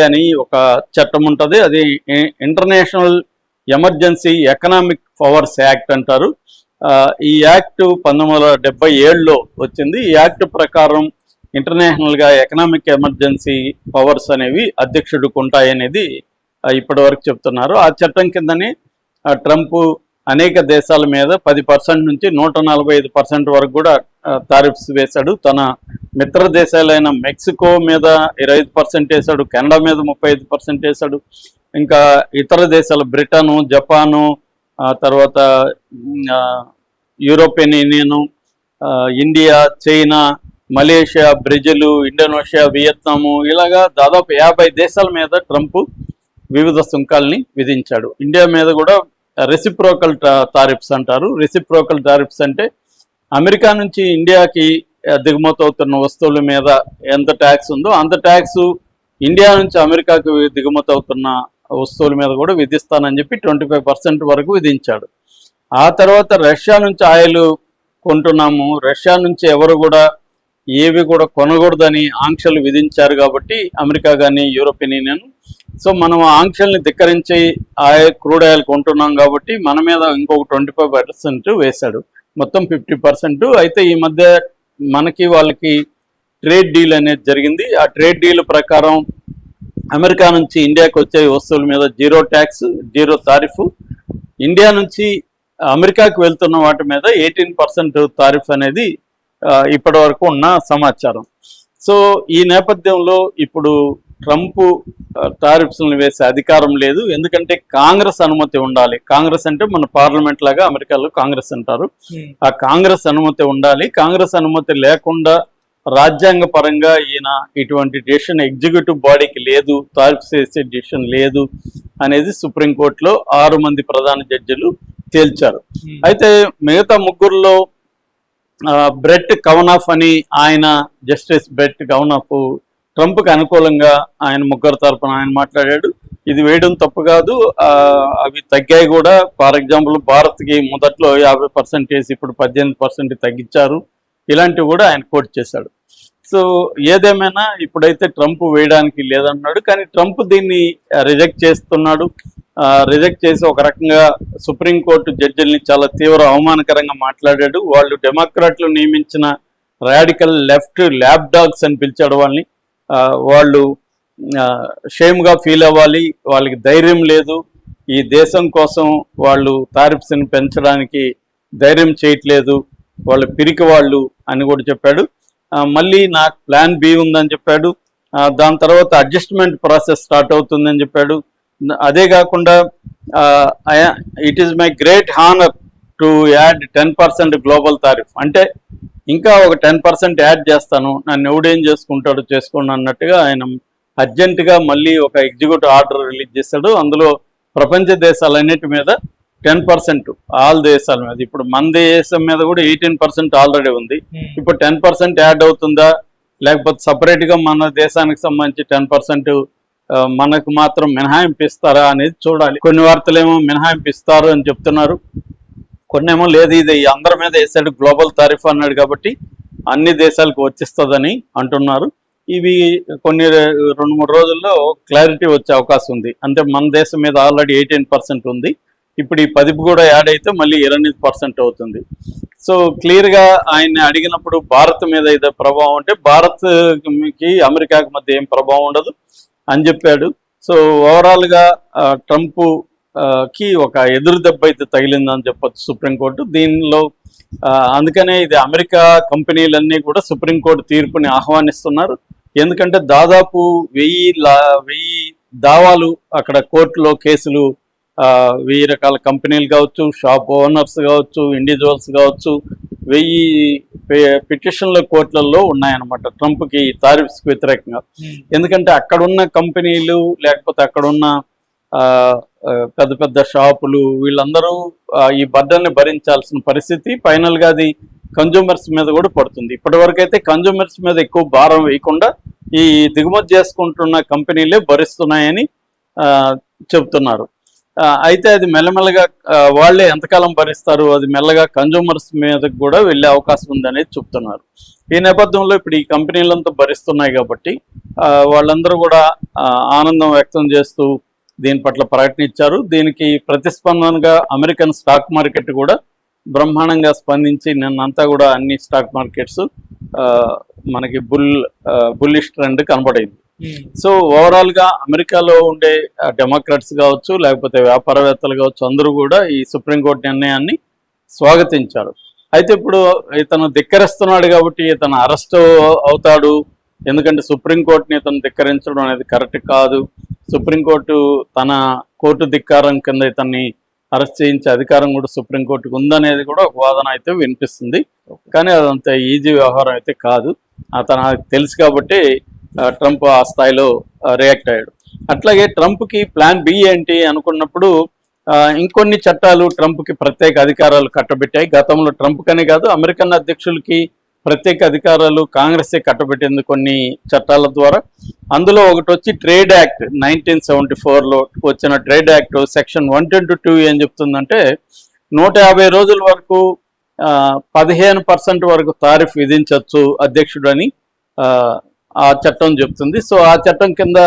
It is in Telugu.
అని ఒక చట్టం ఉంటుంది. అది international emergency economic powers act అంటారు. ఈ యాక్ట్ 1977లో వచ్చింది. ఈ యాక్ట్ ప్రకారం ఇంటర్నేషనల్గా ఎకనామిక్ ఎమర్జెన్సీ పవర్స్ అనేవి అధ్యక్షుడికి ఉంటాయనేది ఇప్పటి వరకు చెప్తున్నారు. ఆ చట్టం కిందనే ట్రంప్ అనేక దేశాల మీద 10% నుంచి 145% వరకు కూడా టారిఫ్స్ వేశాడు. తన మిత్ర దేశాలైన మెక్సికో మీద 25% వేశాడు, కెనడా మీద 35% వేశాడు. ఇంకా ఇతర దేశాలు బ్రిటను, జపాను, తర్వాత European union, India, China, Malaysia, Brazil, Indonesia, Vietnam, ఇలాగా దాదాపు 50 దేశాల మీద ట్రంప్ వివిధ సుంకాల్ని విధించాడు. ఇండియా మీద కూడా రెసిప్రోకల్ టారిఫ్స్ అంటారు. రెసిప్రోకల్ టారిఫ్స్ అంటే అమెరికా నుంచి ఇండియాకి దిగుమతి అవుతున్న వస్తువుల మీద ఎంత ట్యాక్స్ ఉందో అంత ట్యాక్స్ ఇండియా నుంచి అమెరికాకు దిగుమతి అవుతున్న వస్తువుల మీద కూడా విధిస్తానని చెప్పి 25% వరకు విధించాడు. ఆ తర్వాత రష్యా నుంచి ఆయిల్ కొంటున్నాము, రష్యా నుంచి ఎవరు కూడా ఏవి కూడా కొనకూడదని ఆంక్షలు విధించారు కాబట్టి అమెరికా కానీ యూరోపియన్ యూనియన్. సో మనం ఆంక్షల్ని ధిక్కరించి క్రూడ్ ఆయిల్ కొంటున్నాం కాబట్టి మన మీద ఇంకొక 25% వేశాడు, మొత్తం 50%. అయితే ఈ మధ్య మనకి వాళ్ళకి ట్రేడ్ డీల్ అనేది జరిగింది. ఆ ట్రేడ్ డీల్ ప్రకారం అమెరికా నుంచి ఇండియాకి వచ్చే వస్తువుల మీద 0 ట్యాక్స్, 0 టారిఫ్. ఇండియా నుంచి అమెరికాకి వెళ్తున్న వాటి మీద 18% టారిఫ్ అనేది ఇప్పటి వరకు ఉన్న సమాచారం. సో ఈ నేపథ్యంలో ఇప్పుడు ట్రంప్ టారిఫ్స్లను వేసే అధికారం లేదు, ఎందుకంటే కాంగ్రెస్ అనుమతి ఉండాలి. కాంగ్రెస్ అంటే మన పార్లమెంట్ లాగా అమెరికాలో కాంగ్రెస్ అంటారు. ఆ కాంగ్రెస్ అనుమతి ఉండాలి. కాంగ్రెస్ అనుమతి లేకుండా రాజ్యాంగ పరంగా ఈయన ఇటువంటి డెసిషన్ ఎగ్జిక్యూటివ్ బాడీకి లేదు, టారిఫ్స్ వేసే డెసిషన్ లేదు అనేది సుప్రీంకోర్టులో 6 మంది ప్రధాన జడ్జిలు తేల్చారు. అయితే మిగతా ముగ్గురులో బ్రెట్ కవనాఫ్ అని ఆయన, జస్టిస్ బ్రెట్ కవనాఫ్ ట్రంప్కి అనుకూలంగా ఆయన ముగ్గురు తరపున ఆయన మాట్లాడాడు. ఇది వేయడం తప్పు కాదు, అవి తగ్గాయి కూడా. ఫర్ ఎగ్జాంపుల్ భారత్కి మొదట్లో 50% వేసి ఇప్పుడు 18% తగ్గించారు. ఇలాంటివి కూడా ఆయన కోట్ చేశాడు. సో ఏదేమైనా ఇప్పుడైతే ట్రంప్ వేయడానికి లేదన్నాడు, కానీ ట్రంప్ దీన్ని రిజెక్ట్ చేస్తున్నాడు. రిజెక్ట్ చేసి ఒక రకంగా సుప్రీంకోర్టు జడ్జిల్ని చాలా తీవ్ర అవమానకరంగా మాట్లాడాడు. వాళ్ళు డెమోక్రాట్లు నియమించిన రాడికల్ లెఫ్ట్ ల్యాబ్ డాగ్స్ అని పిలిచాడు వాళ్ళని. వాళ్ళు షేమ్గా ఫీల్ అవ్వాలి, వాళ్ళకి ధైర్యం లేదు, ఈ దేశం కోసం వాళ్ళు టారిఫ్స్ని పెంచడానికి ధైర్యం చేయట్లేదు, వాళ్ళు పిరికి వాళ్ళు అని కూడా చెప్పాడు. మళ్ళీ నాకు ప్లాన్ బి ఉందని చెప్పాడు. దాని తర్వాత అడ్జస్ట్మెంట్ ప్రాసెస్ స్టార్ట్ అవుతుందని చెప్పాడు. అదే కాకుండా it is my great honour to add 10% global tariff, అంటే ఇంకా ఒక 10% యాడ్ చేస్తాను, నన్ను ఎవడేం చేసుకుంటాడో చేసుకోండి అన్నట్టుగా ఆయన అర్జెంటుగా మళ్ళీ ఒక ఎగ్జిక్యూటివ్ ఆర్డర్ రిలీజ్ చేశాడు. అందులో ప్రపంచ దేశాలన్నిటి మీద 10%, ఆల్ దేశాల మీద. ఇప్పుడు మన దేశం మీద కూడా 18% ఆల్రెడీ ఉంది. ఇప్పుడు 10% యాడ్ అవుతుందా, లేకపోతే సపరేట్గా మన దేశానికి సంబంధించి 10% మనకు మాత్రం మినహాయింపు ఇస్తారా అనేది చూడాలి. కొన్ని వార్తలేమో మినహాయింపు ఇస్తారు అని చెప్తున్నారు, కొన్నేమో లేదు ఇది అందరి మీద వేసాడు గ్లోబల్ టారిఫ్ అన్నాడు కాబట్టి అన్ని దేశాలకు వచ్చిస్తుందని అంటున్నారు. ఇవి కొన్ని 2-3 రోజుల్లో క్లారిటీ వచ్చే అవకాశం ఉంది. అంటే మన దేశం మీద ఆల్రెడీ 18% ఉంది, ఇప్పుడు ఈ 10 కూడా యాడ్ అయితే మళ్ళీ 28% అవుతుంది. సో క్లియర్గా ఆయన్ని అడిగినప్పుడు భారత్ మీద ఏదో ప్రభావం అంటే భారత్కి అమెరికాకి మధ్య ఏం ప్రభావం ఉండదు అని చెప్పాడు. సో ఓవరాల్గా ట్రంప్ కి ఒక ఎదురు దెబ్బ అయితే తగిలిందని చెప్పొచ్చు సుప్రీంకోర్టు దీనిలో. అందుకనే ఇది అమెరికా కంపెనీలన్నీ కూడా సుప్రీంకోర్టు తీర్పుని ఆహ్వానిస్తున్నారు. ఎందుకంటే దాదాపు 1000 దావాలు అక్కడ కోర్టులో కేసులు 1000 రకాల కంపెనీలు కావచ్చు, షాప్ ఓనర్స్ కావచ్చు, ఇండివిజువల్స్ కావచ్చు, 1000 పిటిషన్ల కోర్టులలో ఉన్నాయన్నమాట ట్రంప్కి టారిఫ్స్కి వ్యతిరేకంగా. ఎందుకంటే అక్కడున్న కంపెనీలు లేకపోతే అక్కడున్న పెద్ద పెద్ద షాపులు వీళ్ళందరూ ఈ బర్డన్ని భరించాల్సిన పరిస్థితి ఫైనల్గా అది కన్జ్యూమర్స్ మీద కూడా పడుతుంది. ఇప్పటివరకు అయితే కన్జ్యూమర్స్ మీద ఎక్కువ భారం వేయకుండా ఈ దిగుమతి చేసుకుంటున్న కంపెనీలే భరిస్తున్నాయని చెబుతున్నారు. అయితే అది మెల్లమెల్లగా వాళ్ళే ఎంతకాలం భరిస్తారు, అది మెల్లగా కన్జ్యూమర్స్ మీదకి కూడా వెళ్ళే అవకాశం ఉందనేది చెప్తున్నారు. ఈ నేపథ్యంలో ఇప్పుడు ఈ కంపెనీలంతా భరిస్తున్నాయి కాబట్టి వాళ్ళందరూ కూడా ఆనందం వ్యక్తం చేస్తూ దీని పట్ల ప్రకటన ఇచ్చారు. దీనికి ప్రతిస్పందనగా అమెరికన్ స్టాక్ మార్కెట్ కూడా బ్రహ్మాండంగా స్పందించి నిన్నంతా కూడా అన్ని స్టాక్ మార్కెట్స్ మనకి బుల్లిష్ ట్రెండ్ కనబడింది. సో ఓవరాల్గా అమెరికాలో ఉండే డెమోక్రాట్స్ కావచ్చు, లేకపోతే వ్యాపారవేత్తలు కావచ్చు, అందరూ కూడా ఈ సుప్రీంకోర్టు నిర్ణయాన్ని స్వాగతించారు. అయితే ఇప్పుడు ఇతను ధిక్కరిస్తున్నాడు కాబట్టి ఇతను అరెస్ట్ అవుతాడు, ఎందుకంటే సుప్రీంకోర్టుని ఇతను ధిక్కరించడం అనేది కరెక్ట్ కాదు, సుప్రీంకోర్టు తన కోర్టు ధిక్కారం కింద ఇతన్ని అరెస్ట్ చేయించే అధికారం కూడా సుప్రీంకోర్టుకు ఉందనేది కూడా ఒక వాదన అయితే వినిపిస్తుంది. కానీ అదంత ఈజీ వ్యవహారం అయితే కాదు. అతను తెలుసు కాబట్టి ట్రంప్ ఆ స్థాయిలో రియాక్ట్ అయ్యాడు. అట్లాగే ట్రంప్కి ప్లాన్ బి ఏంటి అనుకున్నప్పుడు ఇంకొన్ని చట్టాలు ట్రంప్కి ప్రత్యేక అధికారాలు కట్టబెట్టాయి. గతంలో ట్రంప్ కనే కాదు, అమెరికన్ అధ్యక్షులకి ప్రత్యేక అధికారాలు కాంగ్రెసే కట్టబెట్టింది కొన్ని చట్టాల ద్వారా. అందులో ఒకటి వచ్చి ట్రేడ్ యాక్ట్ 1974లో వచ్చిన ట్రేడ్ యాక్ట్ సెక్షన్ 122 ఏం చెప్తుందంటే 150 రోజుల వరకు 15% వరకు తారిఫ్ విధించవచ్చు అధ్యక్షుడు అని ఆ చట్టం చెప్తుంది. సో ఆ చట్టం కింద